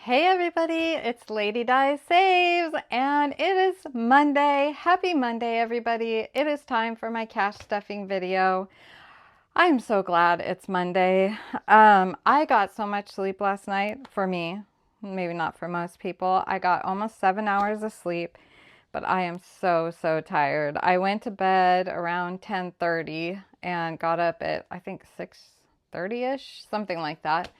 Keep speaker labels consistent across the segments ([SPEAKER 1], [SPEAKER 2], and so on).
[SPEAKER 1] Hey everybody, it's Lady Di Saves, and it is Monday. Happy Monday, everybody. It is time for my cash stuffing video. I'm so glad it's Monday. I got so much sleep last night. For me, maybe not for most people. I got almost 7 hours of sleep, but I am so tired. I went to bed around 10:30 and got up at I think 6:30ish, something like that.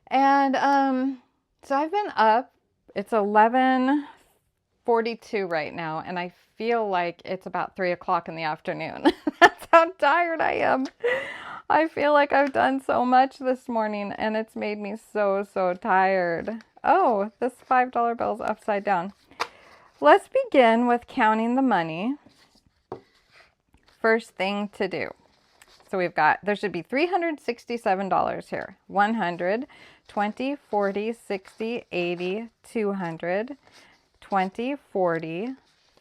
[SPEAKER 1] And so I've been up. It's 11:42 right now, and I feel like it's about 3 o'clock in the afternoon. That's how tired I am. I feel like I've done so much this morning, and it's made me so tired. Oh, this $5 bill's upside down. Let's begin with counting the money. First thing to do. So there should be $367 here. 100, 20, 40, 60, 80, 200, 20, 40,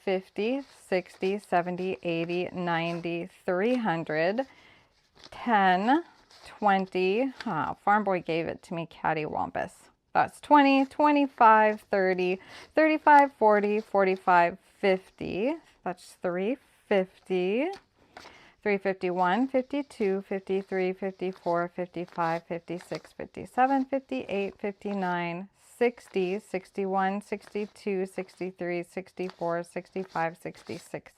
[SPEAKER 1] 50, 60, 70, 80, 90, 300, 10, 20. Oh, Farm Boy gave it to me cattywampus. That's 20, 25, 30, 35, 40, 45, 50. That's 350. 351, 52, 53, 54, 55, 56, 57, 58, 59, 60, 61, 62, 63, 64, 65, 66,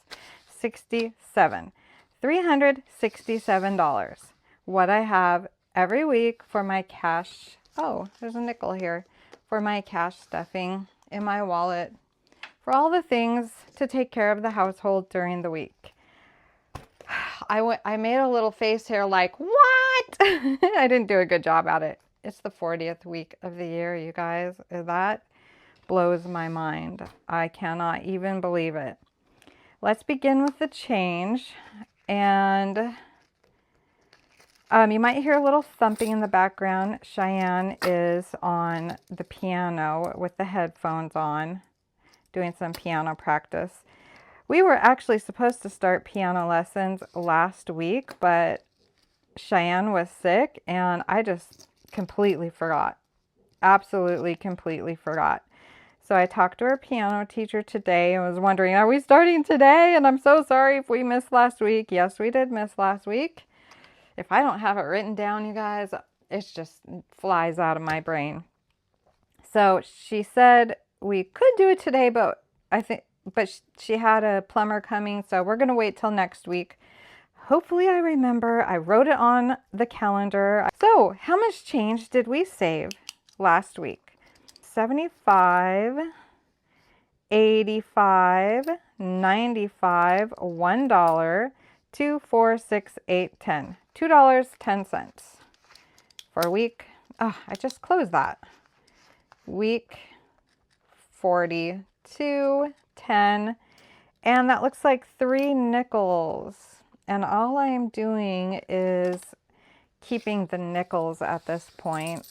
[SPEAKER 1] 67. $367. What I have every week for my cash. Oh, there's a nickel here. For my cash stuffing in my wallet. For all the things to take care of the household during the week. I made a little face here like, what? I didn't do a good job at it. It's the 40th week of the year, you guys. That blows my mind. I cannot even believe it. Let's begin with the change. And you might hear a little thumping in the background. Cheyenne is on the piano with the headphones on, doing some piano practice. We were actually supposed to start piano lessons last week, but Cheyenne was sick and I just completely forgot. Absolutely, completely forgot. So I talked to our piano teacher today and was wondering, are we starting today? And I'm so sorry if we missed last week. Yes, we did miss last week. If I don't have it written down, you guys, it just flies out of my brain. So she said we could do it today, but she had a plumber coming, so we're going to wait till next week. Hopefully I remember. I wrote it on the calendar. So how much change did we save last week? 75, 85, 95, $1, 2, 4, 6, 8, 10. $2.10 for a week. Oh, I just closed that. Week 42, 10, and that looks like 3 nickels. And all I am doing is keeping the nickels at this point,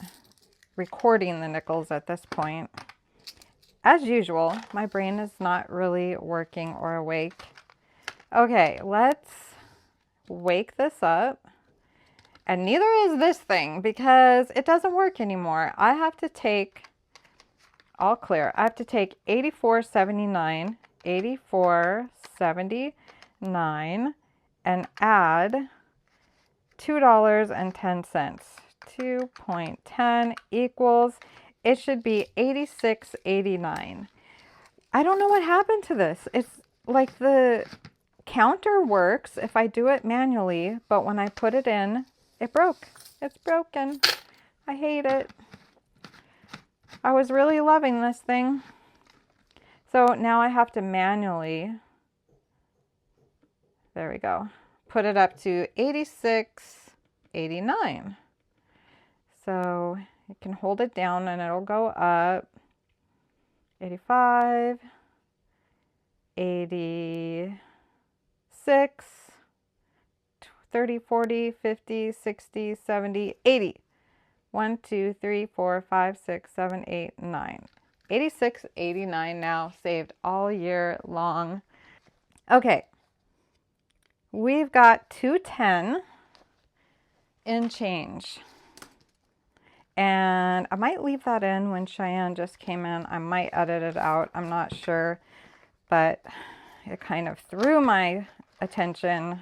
[SPEAKER 1] recording the nickels at this point. As usual, my brain is not really working or awake. Okay, let's wake this up. And neither is this thing because it doesn't work anymore. I have to take, all clear, I have to take 84.79, 84.79 and add $2.10. 2.10 equals, it should be 86.89. I don't know what happened to this. It's like the counter works if I do it manually, but when I put it in, it broke. It's broken. I hate it. I was really loving this thing. So now I have to manually, there we go, put it up to 86.89. So you can hold it down and it'll go up. 85, 86, 30, 40, 50, 60, 70, 80. 1, 2, 3, 4, 5, 6, 7, 8, 9. 86.89 now, saved all year long. Okay, we've got 210 in change. And I might leave that in when Cheyenne just came in. I might edit it out. I'm not sure. But it kind of threw my attention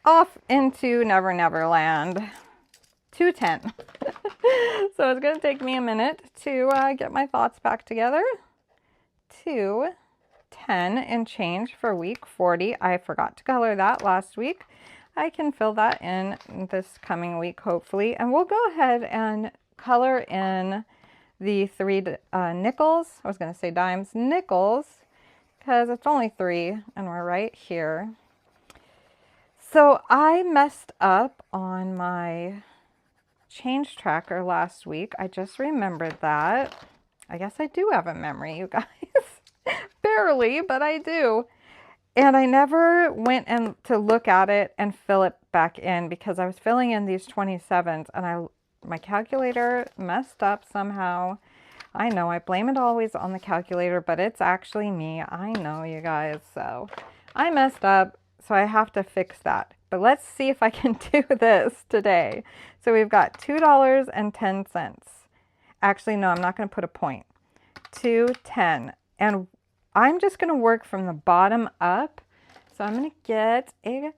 [SPEAKER 1] off into Never Never Land. 2:10. So it's going to take me a minute to get my thoughts back together. 2:10 and change for week 40. I forgot to color that last week. I can fill that in this coming week, hopefully. And we'll go ahead and color in the 3 nickels. I was going to say dimes, nickels, because it's only 3 and we're right here. So I messed up on my change tracker last week. I just remembered that. I guess I do have a memory, you guys. Barely, but I do. And I never went in to look at it and fill it back in because I was filling in these 27s and my calculator messed up somehow. I know I blame it always on the calculator, but it's actually me. I know, you guys. So I messed up, so I have to fix that. But let's see if I can do this today. So we've got $2.10. Actually, no, I'm not going to put a point. 2:10. And I'm just going to work from the bottom up. So I'm going to get a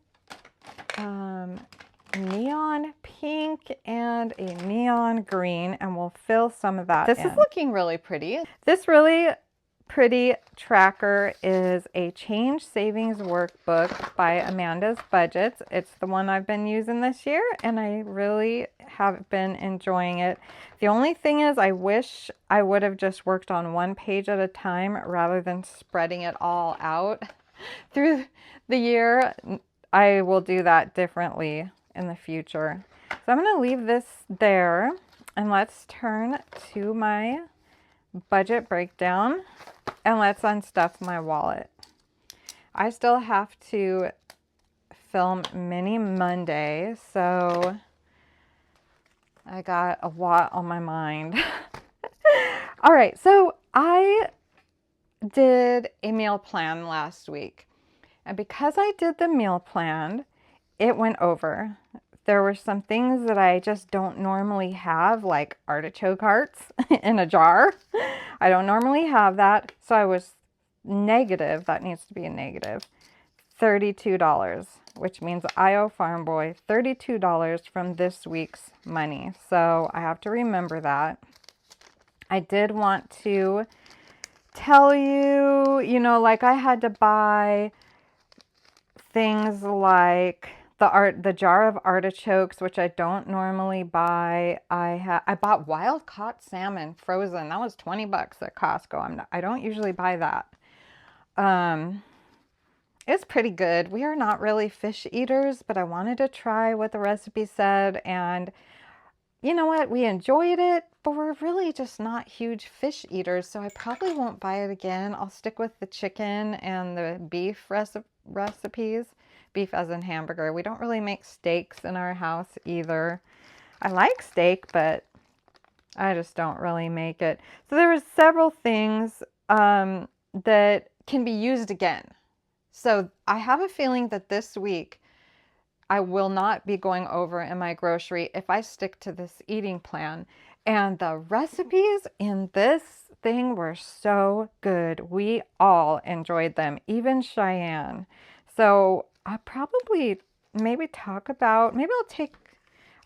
[SPEAKER 1] neon pink and a neon green, and we'll fill some of that in. This is looking really pretty. This really pretty tracker is a change savings workbook by Amanda's Budgets. It's the one I've been using this year, and I really have been enjoying it. The only thing is I wish I would have just worked on one page at a time rather than spreading it all out through the year. I will do that differently in the future. So I'm going to leave this there, and let's turn to my budget breakdown and let's unstuff my wallet. I still have to film Mini Monday, so I got a lot on my mind. All right, so I did a meal plan last week, and because I did the meal plan, it went over. There were some things that I just don't normally have, like artichoke hearts in a jar. I don't normally have that, so I was negative. That needs to be a negative. $32, which means I owe Farm Boy $32 from this week's money. So I have to remember that. I did want to tell you, like I had to buy things like the jar of artichokes, which I don't normally buy. I bought wild caught salmon frozen. That was $20 at Costco. I don't usually buy that. It's pretty good. We are not really fish eaters, but I wanted to try what the recipe said, and you know what? We enjoyed it, but we're really just not huge fish eaters, so I probably won't buy it again. I'll stick with the chicken and the beef recipes. Beef as in hamburger. We don't really make steaks in our house either. I like steak, but I just don't really make it. So there were several things that can be used again. So I have a feeling that this week I will not be going over in my grocery if I stick to this eating plan. And the recipes in this thing were so good. We all enjoyed them, even Cheyenne. So I'll probably maybe talk about, maybe I'll take,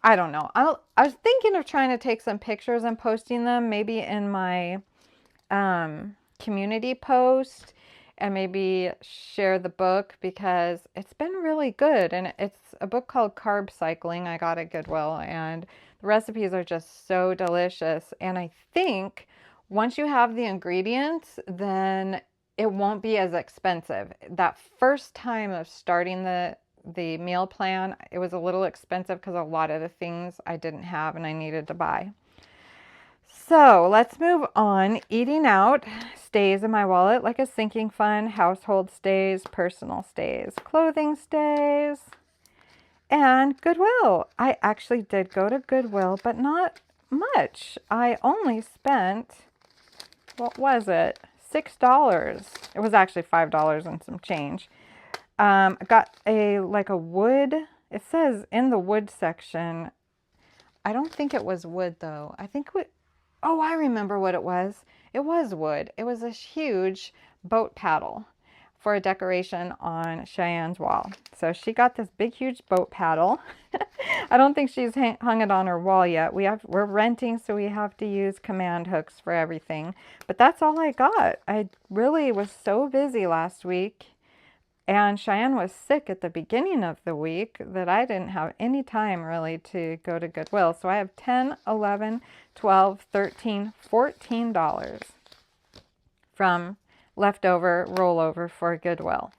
[SPEAKER 1] I don't know. I was thinking of trying to take some pictures and posting them maybe in my community post, and maybe share the book because it's been really good. And it's a book called Carb Cycling. I got at Goodwill, and the recipes are just so delicious. And I think once you have the ingredients, then it won't be as expensive. That first time of starting the meal plan, it was a little expensive because a lot of the things I didn't have and I needed to buy. So let's move on. Eating out stays in my wallet like a sinking fund. Household stays, personal stays, clothing stays, and Goodwill. I actually did go to Goodwill, but not much. I only spent, what was it? $6. It was actually $5 and some change. I got a wood, it says in the wood section, I don't think it was wood though. I think oh, I remember what it was. It was wood. It was a huge boat paddle for a decoration on Cheyenne's wall. So she got this big, huge boat paddle. I don't think she's hung it on her wall yet. We're renting, so we have to use command hooks for everything. But that's all I got. I really was so busy last week. And Cheyenne was sick at the beginning of the week that I didn't have any time really to go to Goodwill. So I have $10, $11, $12, $13, $14 from leftover rollover for Goodwill.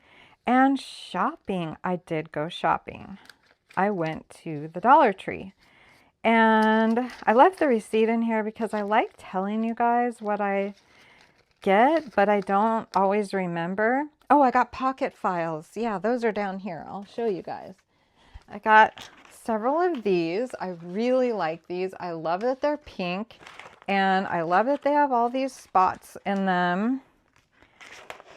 [SPEAKER 1] And shopping, I did go shopping. I went to the Dollar Tree. And I left the receipt in here because I like telling you guys what I get, but I don't always remember. Oh, I got pocket files. Yeah, those are down here. I'll show you guys. I got several of these. I really like these. I love that they're pink, and I love that they have all these spots in them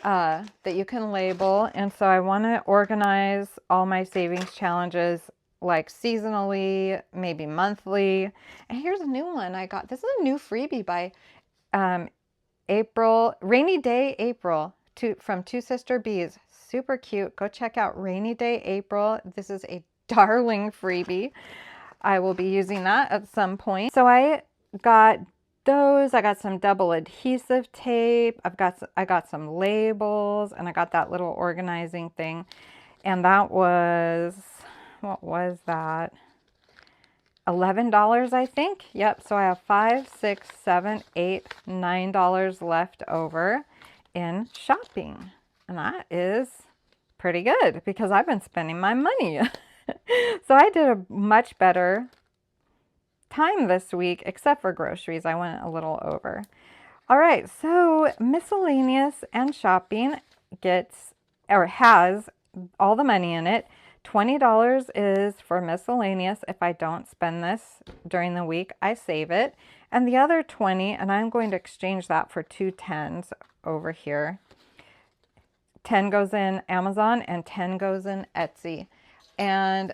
[SPEAKER 1] that you can label. And so I want to organize all my savings challenges like seasonally, maybe monthly. And here's a new one I got. This is a new freebie by April, Rainy Day April, from Two Sister Bees. Super cute. Go check out Rainy Day April. This is a darling freebie. I will be using that at some point. So I got those. I got some double adhesive tape. I got some labels, and I got that little organizing thing. And that was, what was that? $11, I think. Yep. So I have $5, $6, $7, $8, $9 left over in shopping. And that is pretty good because I've been spending my money. So I did a much better time this week, except for groceries. I went a little over. All right. So miscellaneous and shopping has all the money in it. $20 is for miscellaneous. If I don't spend this during the week, I save it. And the other 20, and I'm going to exchange that for 2 10s over here. 10 goes in Amazon and 10 goes in Etsy. And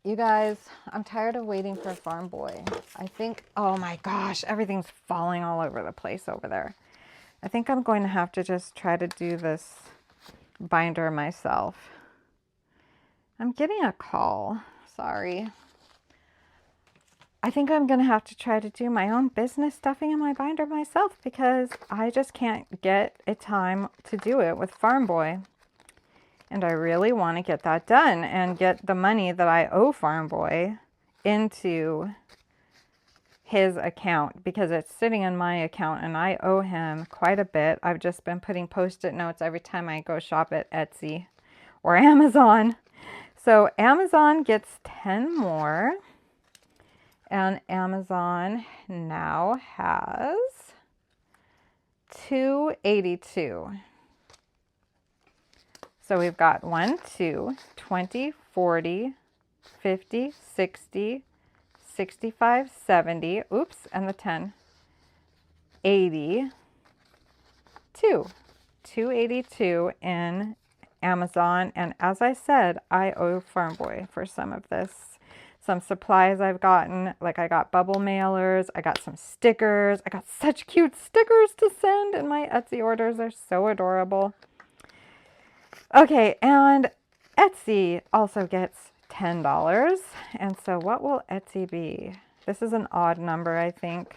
[SPEAKER 1] you guys, I'm tired of waiting for Farm Boy. I think, oh my gosh, everything's falling all over the place over there. I think I'm going to have to just try to do this binder myself. I'm getting a call. Sorry. I think I'm going to have to try to do my own business stuffing in my binder myself because I just can't get a time to do it with Farm Boy. And I really want to get that done and get the money that I owe Farm Boy into his account because it's sitting in my account and I owe him quite a bit. I've just been putting Post-it notes every time I go shop at Etsy or Amazon. So Amazon gets 10 more, and Amazon now has 282. So we've got 1, 2, 20, 40, 50, 60, 65, 70, oops, and the 10, 82. 282 in Amazon, and as I said, I owe Farm Boy for some of this. Some supplies I've gotten, like I got bubble mailers, I got some stickers. I got such cute stickers to send in my Etsy orders. They're so adorable. Okay, and Etsy also gets $10. And so what will Etsy be? This is an odd number, I think.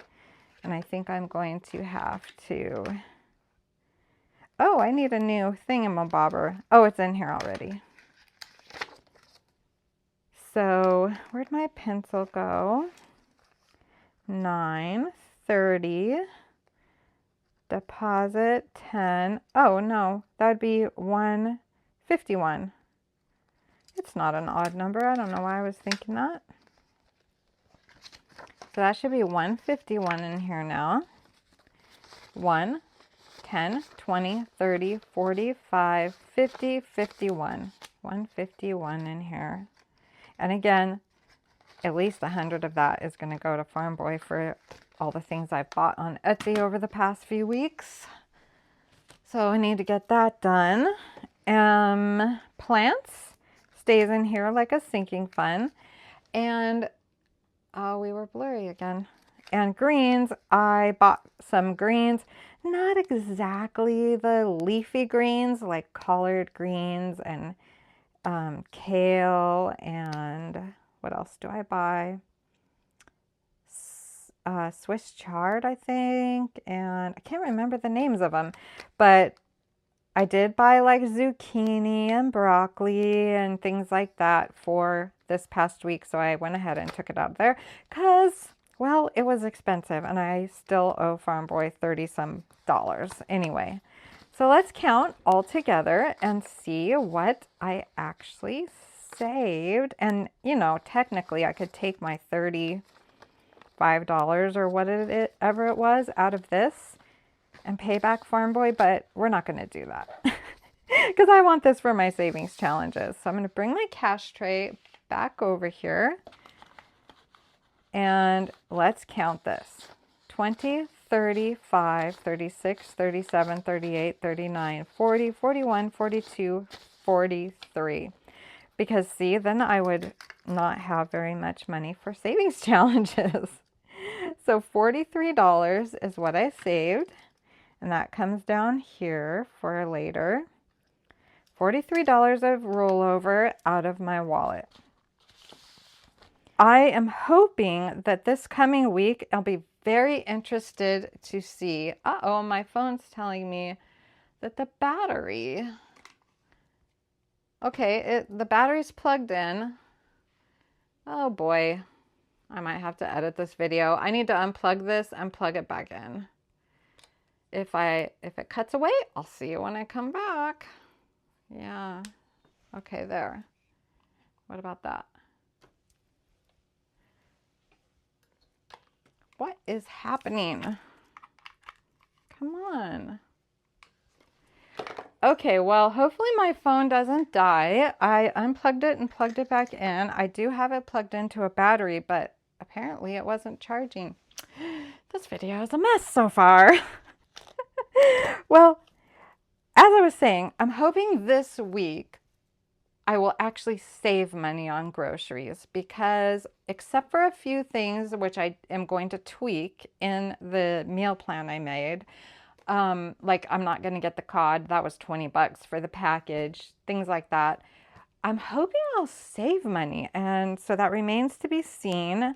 [SPEAKER 1] And I think I'm going to have to... Oh, I need a new thingamabobber. Oh, it's in here already. So where'd my pencil go? 930. Deposit 10. Oh no, that'd be 151. It's not an odd number. I don't know why I was thinking that. So that should be 151 in here now. 1, 10, 20, 30, 45, 50, 51. 151 in here. And again, at least 100 of that is going to go to Farm Boy for all the things I've bought on Etsy over the past few weeks. So I need to get that done. Plants stays in here like a sinking fund. And Oh, we were blurry again. And greens, I bought some greens. Not exactly the leafy greens, like collard greens and kale, and what else do I buy? Swiss chard, I think, and I can't remember the names of them, but I did buy like zucchini and broccoli and things like that for this past week, so I went ahead and took it out of there because, well, it was expensive and I still owe Farm Boy 30 some dollars anyway. So let's count all together and see what I actually saved. And, you know, technically I could take my $35 or whatever it was out of this and pay back Farm Boy, but we're not going to do that because I want this for my savings challenges. So I'm going to bring my cash tray back over here and let's count this. 20, 35, 36, 37, 38, 39, 40, 41, 42, 43. Because see, then I would not have very much money for savings challenges. So $43 is what I saved. And that comes down here for later. $43 of rollover out of my wallet. I am hoping that this coming week, I'll be very interested to see. Uh-oh, my phone's telling me that the battery. Okay, the battery's plugged in. Oh boy, I might have to edit this video. I need to unplug this and plug it back in. If it cuts away, I'll see you when I come back. Yeah. Okay, there. What about that? What is happening? Come on. Okay, well, hopefully my phone doesn't die. I unplugged it and plugged it back in. I do have it plugged into a battery, but apparently it wasn't charging. This video is a mess so far. Well, as I was saying, I'm hoping this week I will actually save money on groceries because except for a few things which I am going to tweak in the meal plan I made, like I'm not going to get the cod, that was 20 bucks for the package, things like that. I'm hoping I'll save money, and so that remains to be seen.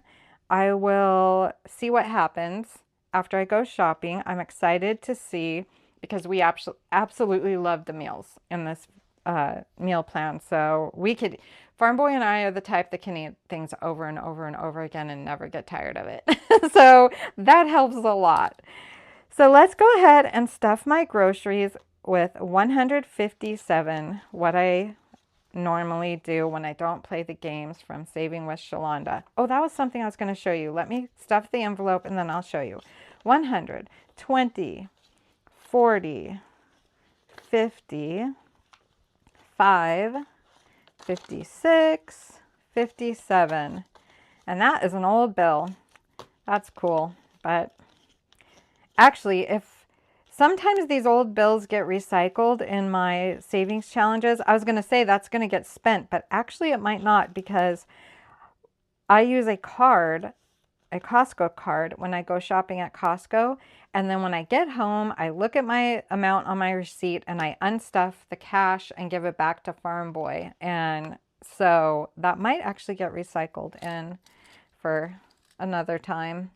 [SPEAKER 1] I will see what happens after I go shopping. I'm excited to see because we absolutely love the meals in this meal plan. So we could, Farm Boy and I are the type that can eat things over and over and over again and never get tired of it. So that helps a lot. So let's go ahead and stuff my groceries with 157, what I normally do when I don't play the games from Saving with Shalonda. Oh, that was something I was going to show you. Let me stuff the envelope and then I'll show you. 100, 20, 40, 50, 5, 56, 57. And that is an old bill. That's cool. But actually, if sometimes these old bills get recycled in my savings challenges, I was going to say that's going to get spent, but actually it might not because I use a card, a Costco card, when I go shopping at Costco. And then when I get home, I look at my amount on my receipt and I unstuff the cash and give it back to Farm Boy. And so that might actually get recycled in for another time.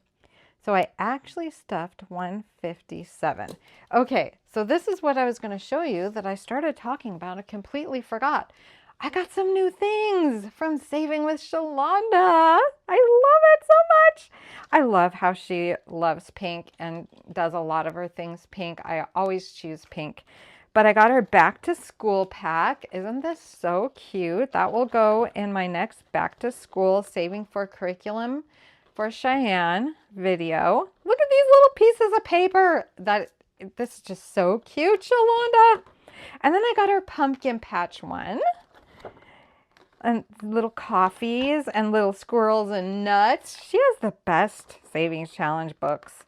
[SPEAKER 1] So I actually stuffed 157. Okay, so this is what I was going to show you that I started talking about. I completely forgot. I got some new things from Saving with Shalonda. I love it so much. I love how she loves pink and does a lot of her things pink. I always choose pink. But I got her back to school pack. Isn't this so cute? That will go in my next back to school Saving for Curriculum for Cheyenne video. Look at these little pieces of paper. This is just so cute, Shalonda. And then I got her pumpkin patch one. And little coffees and little squirrels and nuts. She has the best savings challenge books.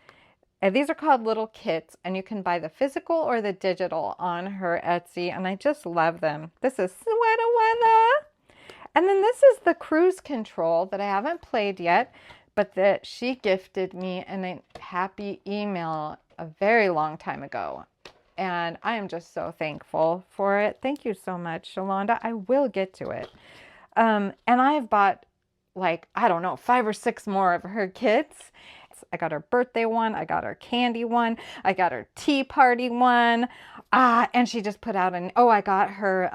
[SPEAKER 1] And these are called Little Kits, and you can buy the physical or the digital on her Etsy, and I just love them. This is Sweater Weather. And then this is the cruise control that I haven't played yet, but that she gifted me a happy email a very long time ago. And I am just so thankful for it. Thank you so much, Shalonda. I will get to it. And I have bought like, I don't know, 5 or 6 more of her kits. I got her birthday one. I got her candy one. I got her tea party one. And she just put out I got her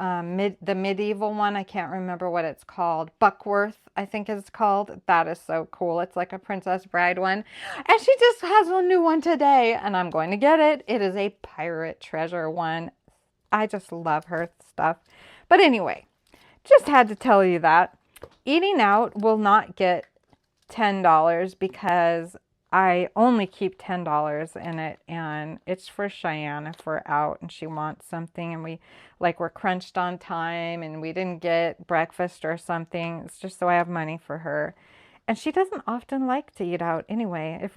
[SPEAKER 1] the medieval one. I can't remember what it's called. Buckworth, I think it's called. That is so cool. It's like a Princess Bride one. And she just has a new one today, and I'm going to get it. It is a pirate treasure one. I just love her stuff. But anyway, just had to tell you that. Eating out will not get $10 because I only keep $10 in it, and it's for Cheyenne if we're out and she wants something and we're crunched on time and we didn't get breakfast or something. It's just so I have money for her. And she doesn't often like to eat out anyway.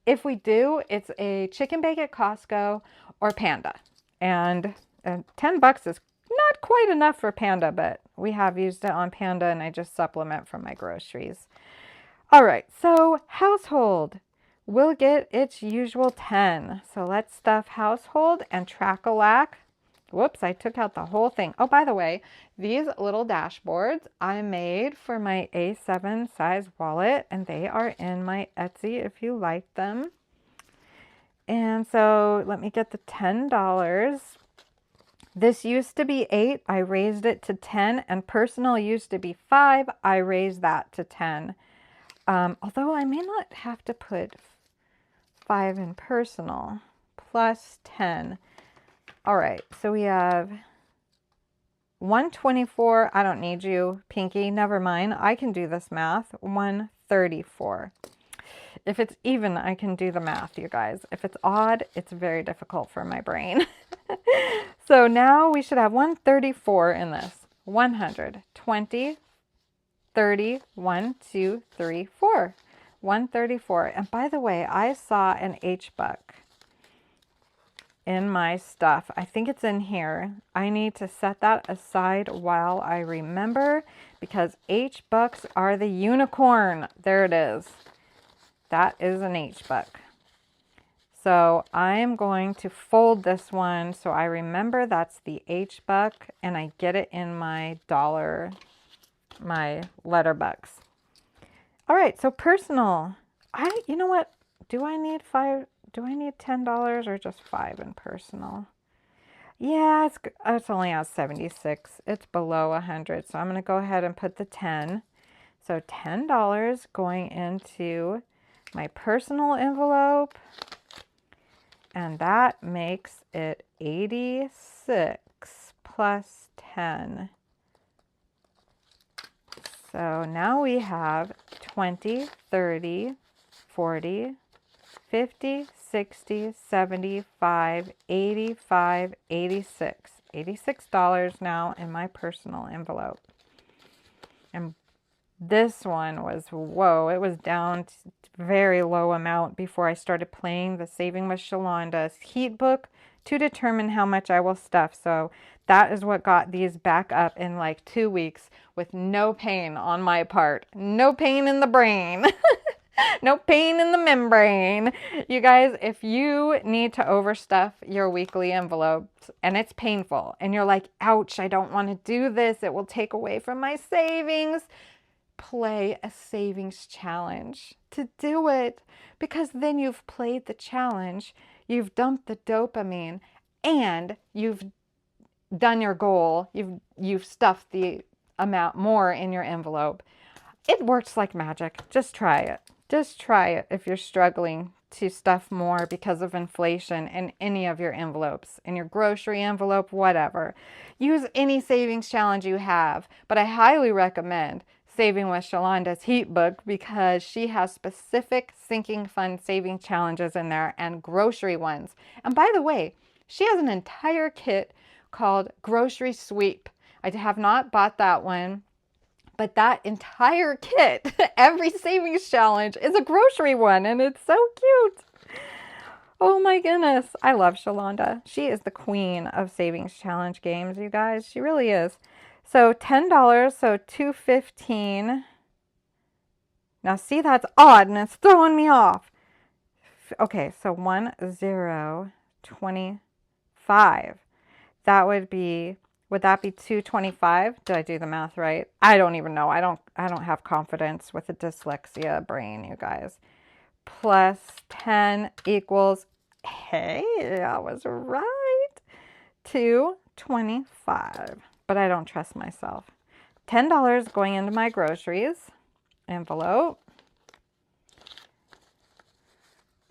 [SPEAKER 1] If we do, it's a chicken bake at Costco or Panda. And $10 is not quite enough for Panda, but we have used it on Panda and I just supplement from my groceries. All right, so household will get its usual 10. So let's stuff household and Track-a-Lack. Whoops, I took out the whole thing. Oh, by the way, these little dashboards I made for my A7 size wallet, and they are in my Etsy if you like them. And so let me get the $10. This used to be 8. I raised it to 10, and personal used to be 5. I raised that to 10. Although I may not have to put 5 in personal, plus 10. All right, so we have 124. I don't need you, Pinky. Never mind. I can do this math. 134. If it's even, I can do the math, you guys. If it's odd, it's very difficult for my brain. So now we should have 134 in this. 120. 30, 1, 2, 3, 4. 134. And by the way, I saw an H-Buck in my stuff. I think it's in here. I need to set that aside while I remember, because H-Bucks are the unicorn. There it is. That is an H-Buck. So I'm going to fold this one so I remember that's the H-Buck and I get it in my letter bucks. All right, so personal. You know what? Do I need $10 or just 5 in personal? Yeah, it's only at 76. It's below 100. So I'm going to go ahead and put the 10. So $10 going into my personal envelope. And that makes it 86 plus 10. So now we have 20, 30, 40, 50, 60, 75, 85, 86. $86 now in my personal envelope. And this one was, whoa, it was down to very low amount before I started playing the Saving with Shalonda's heat book to determine how much I will stuff. So that is what got these back up in like 2 weeks with no pain on my part. No pain in the brain. No pain in the membrane. You guys, if you need to overstuff your weekly envelopes and it's painful and you're like, ouch, I don't want to do this, it will take away from my savings, play a savings challenge to do it, because then you've played the challenge, you've dumped the dopamine, and you've done your goal. You've stuffed the amount more in your envelope. It works like magic. Just try it. Just try it if you're struggling to stuff more because of inflation in any of your envelopes, in your grocery envelope, whatever. Use any savings challenge you have, but I highly recommend Saving with Shalonda's heat book because she has specific sinking fund saving challenges in there and grocery ones. And by the way, she has an entire kit called Grocery Sweep. I have not bought that one, but that entire kit, every savings challenge is a grocery one, and it's so cute. Oh my goodness. I love Shalonda. She is the queen of savings challenge games, you guys. She really is. So $10, so $215. Now see, that's odd and it's throwing me off. Okay, so 1, 0, 25. That would that be 225? Did I do the math right? I don't even know. I don't have confidence with a dyslexia brain, you guys. Plus 10 equals, hey, I was right, 225. But I don't trust myself. $10 going into my groceries envelope.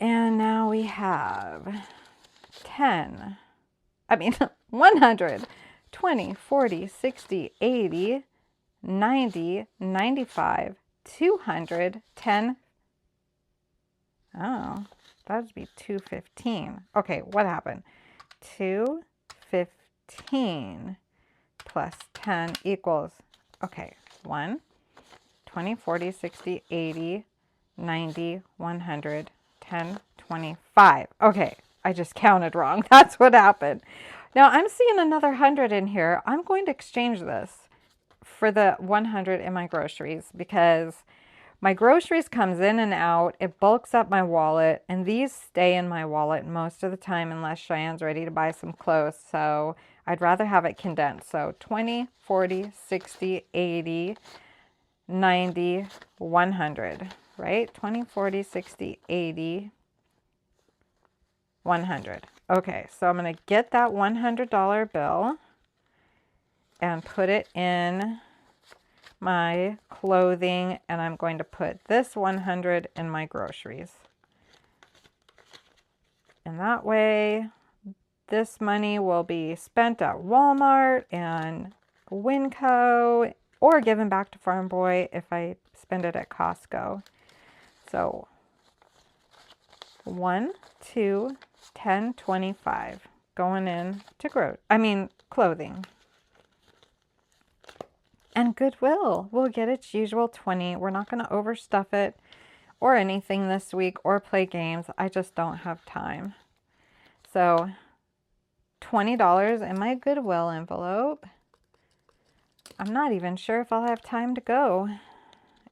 [SPEAKER 1] And now we have 100, 20, 40, 60, 80, 90, 95, 200, 10. Oh, that would be 215. Okay, what happened? 215 plus 10 equals, okay, 1, 20, 40, 60, 80, 90, 100, 10, 25. Okay, I just counted wrong. That's what happened. Now I'm seeing another 100 in here. I'm going to exchange this for the 100 in my groceries because my groceries comes in and out. It bulks up my wallet, and these stay in my wallet most of the time unless Cheyenne's ready to buy some clothes. So I'd rather have it condensed. So 20, 40, 60, 80, 90, 100, right? 20, 40, 60, 80, 100. Okay, so I'm going to get that $100 bill and put it in my clothing, and I'm going to put this 100 in my groceries. And that way, this money will be spent at Walmart and Winco or given back to Farm Boy if I spend it at Costco. So 1, 2, 10, 25 going in to clothing. And Goodwill will get its usual 20. We're not going to overstuff it or anything this week or play games. I just don't have time. So $20 in my Goodwill envelope. I'm not even sure if I'll have time to go.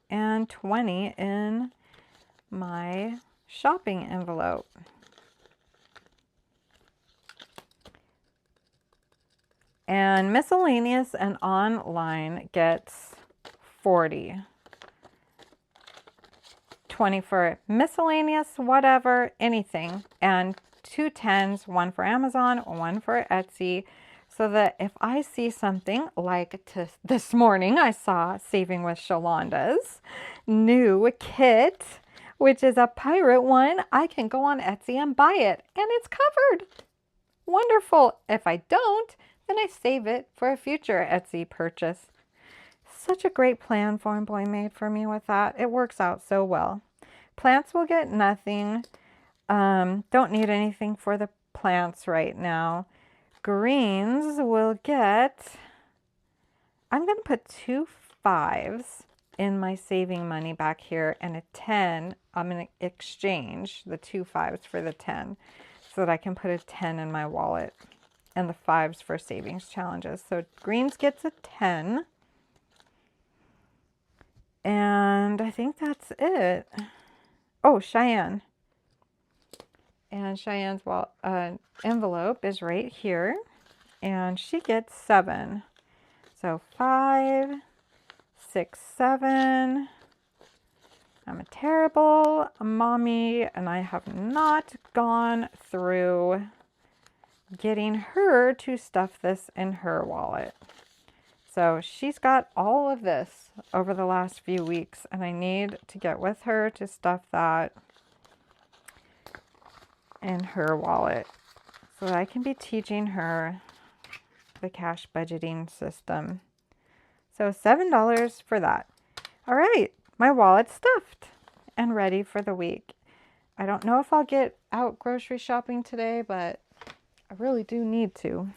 [SPEAKER 1] And 20 in my shopping envelope. And miscellaneous and online gets 40. 20 for miscellaneous, whatever, anything. And 2 10s, one for Amazon, one for Etsy. So that if I see something like this morning, I saw Saving with Shalonda's new kit, which is a pirate one, I can go on Etsy and buy it. And it's covered. Wonderful. If I don't, then I save it for a future Etsy purchase. Such a great plan Farm Boy made for me with that. It works out so well. Plants will get nothing. Don't need anything for the plants right now. Greens will get, I'm going to put 2 5s in my saving money back here and a 10. I'm going to exchange the 2 5s for the 10 so that I can put a 10 in my wallet and the 5s for savings challenges. So greens gets a 10. And I think that's it. Oh, Cheyenne. And Cheyenne's envelope is right here. And she gets 7. So 5, 6, 7. I'm a terrible mommy, and I have not gone through getting her to stuff this in her wallet. So she's got all of this over the last few weeks, and I need to get with her to stuff that in her wallet so that I can be teaching her the cash budgeting system. So $7 for that. All right, my wallet's stuffed and ready for the week. I don't know if I'll get out grocery shopping today, but I really do need to.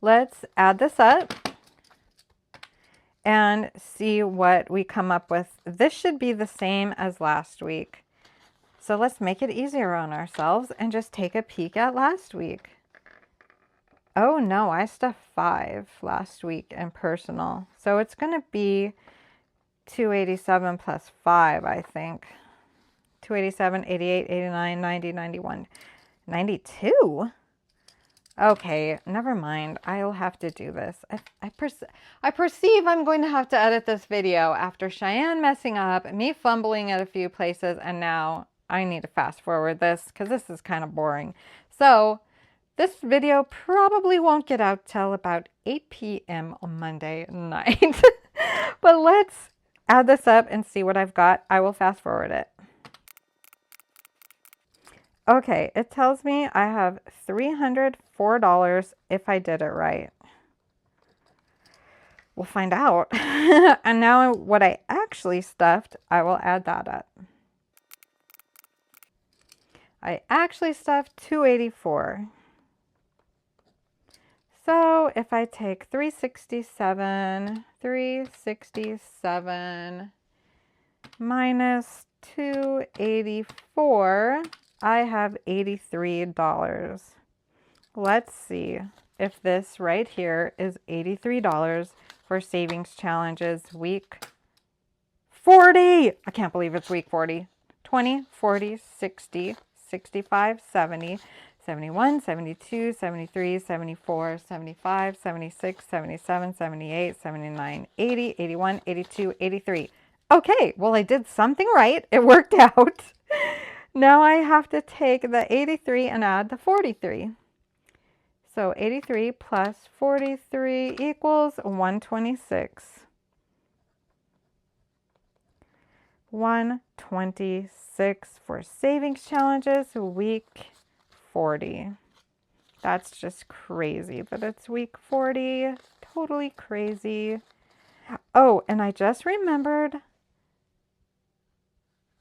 [SPEAKER 1] Let's add this up and see what we come up with. This should be the same as last week. So let's make it easier on ourselves and just take a peek at last week. Oh no, I stuffed 5 last week in personal. So it's going to be 287 plus 5, I think. 287, 88, 89, 90, 91, 92? Okay, never mind. I'll have to do this. I perceive I'm going to have to edit this video after Cheyenne messing up, me fumbling at a few places, and now I need to fast forward this because this is kind of boring. So this video probably won't get out till about 8 p.m. on Monday night. But let's add this up and see what I've got. I will fast forward it. Okay, it tells me I have $304 if I did it right. We'll find out. And now what I actually stuffed, I will add that up. I actually stuffed $284. So if I take 367 minus 284, I have $83. Let's see if this right here is $83 for Savings Challenges week 40. I can't believe it's week 40. 20, 40, 60, 65, 70, 71, 72, 73, 74, 75, 76, 77, 78, 79, 80, 81, 82, 83. Okay, well, I did something right. It worked out. Now I have to take the 83 and add the 43. So 83 plus 43 equals 126. 126 for Savings Challenges week 40. That's just crazy that it's week 40. Totally crazy. Oh, and I just remembered.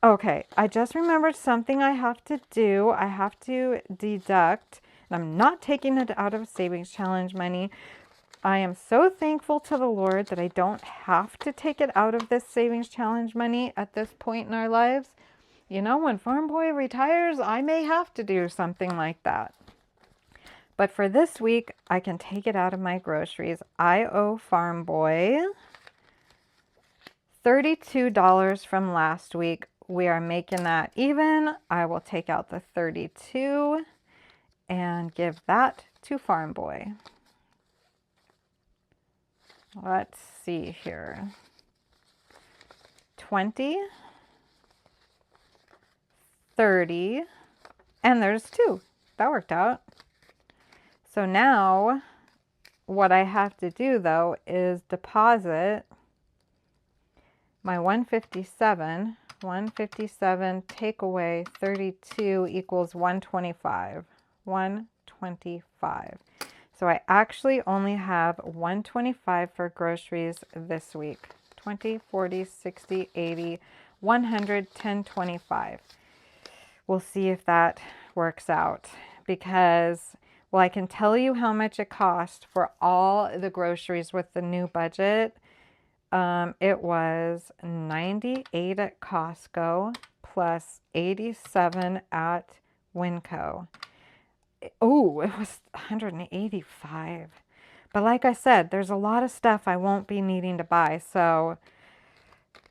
[SPEAKER 1] Okay, I just remembered something I have to do. I have to deduct, and I'm not taking it out of Savings Challenge money. I am so thankful to the Lord that I don't have to take it out of this Savings Challenge money at this point in our lives. You know, when Farm Boy retires, I may have to do something like that. But for this week, I can take it out of my groceries. I owe Farm Boy $32 from last week. We are making that even. I will take out the 32 and give that to Farm Boy. Let's see here. 20, 30, and there's 2. That worked out. So now what I have to do though is deposit my 157 take away 32 equals 125. 125. So I actually only have 125 for groceries this week. 20, 40, 60, 80, 100, 10, 25. We'll see if that works out because, well, I can tell you how much it cost for all the groceries with the new budget. It was $98 at Costco plus $87 at Winco. Oh, it was $185. But like I said, there's a lot of stuff I won't be needing to buy. So,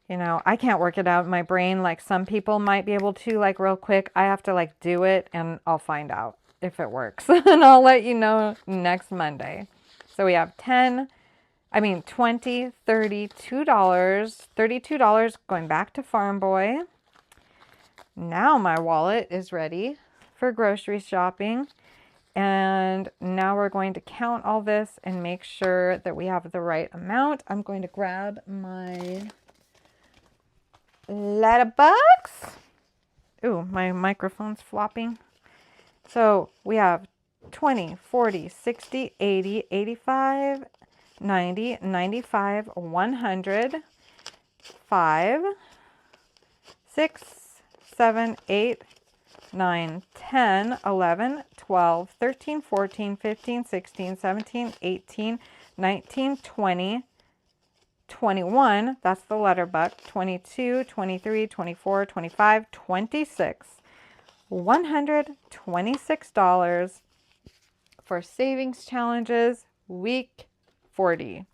[SPEAKER 1] you know, I can't work it out in my brain like some people might be able to, like real quick. I have to like do it and I'll find out if it works. And I'll let you know next Monday. So we have $20, $32, $32 going back to Farm Boy. Now my wallet is ready for grocery shopping. And now we're going to count all this and make sure that we have the right amount. I'm going to grab my letterbox. Ooh, my microphone's flopping. So we have 20, 40, 60, 80, 85, 90, 95, 100, 5, 6, 7, 8, 9, 10, 11, 12, 13, 14, 15, 16, 17, 18, 19, 20, 21, that's the letter buck, 22, 23, 24, 25, 26. $126 for Savings Challenges week 40.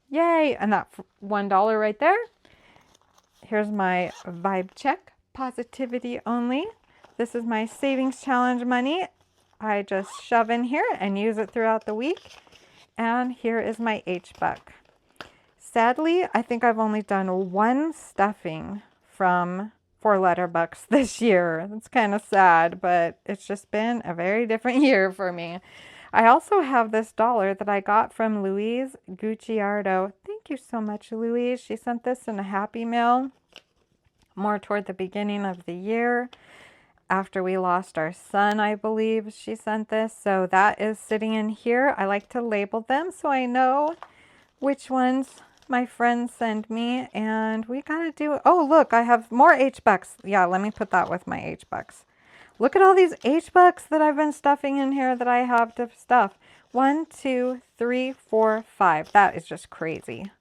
[SPEAKER 1] Yay! And that $1 right there Here's my vibe check, positivity only. This is my savings challenge money. I just shove in here and use it throughout the week. And here is my H-Buck. Sadly, I think I've only done one stuffing from 4-letter bucks this year. It's kind of sad, but it's just been a very different year for me. I also have this dollar that I got from Louise Gucciardo. Thank you so much, Louise. She sent this in a Happy Mail more toward the beginning of the year. After we lost our son, I believe she sent this. So that is sitting in here. I like to label them so I know which ones my friends send me. And we gotta do, oh look, I have more H-Bucks. Yeah, let me put that with my H-Bucks. Look at all these H-Bucks that I've been stuffing in here that I have to stuff. 1, 2, 3, 4, 5. That is just crazy.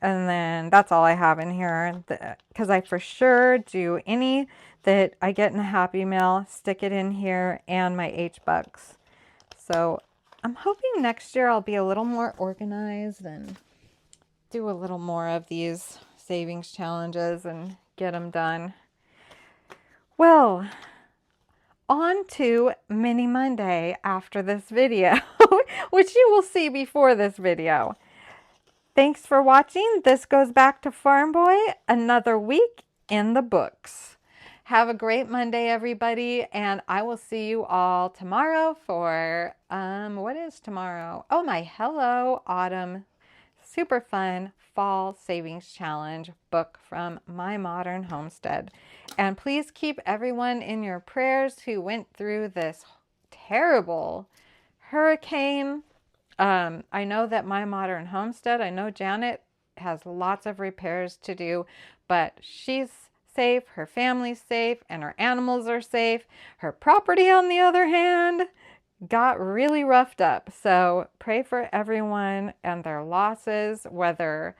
[SPEAKER 1] And then that's all I have in here, because I for sure do any that I get in a Happy Mail, stick it in here, and my H-Bucks. So I'm hoping next year I'll be a little more organized and do a little more of these savings challenges and get them done. Well, on to Mini Monday after this video, which you will see before this video. Thanks for watching. This goes back to Farm Boy. Another week in the books. Have a great Monday, everybody, and I will see you all tomorrow for, what is tomorrow? Oh, my Hello Autumn super fun fall savings challenge book from My Modern Homestead. And please keep everyone in your prayers who went through this terrible hurricane. I know that My Modern Homestead, I know Janet has lots of repairs to do, but she's safe, her family's safe, and her animals are safe. Her property, on the other hand, got really roughed up. So pray for everyone and their losses, whether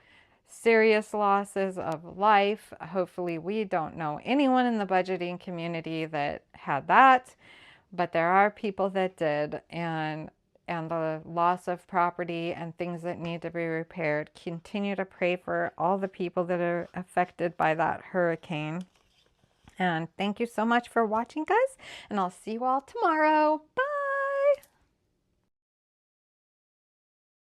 [SPEAKER 1] serious losses of life. Hopefully we don't know anyone in the budgeting community that had that, but there are people that did, and the loss of property and things that need to be repaired. Continue to pray for all the people that are affected by that hurricane. And thank you so much for watching, guys, and I'll see you all tomorrow. Bye.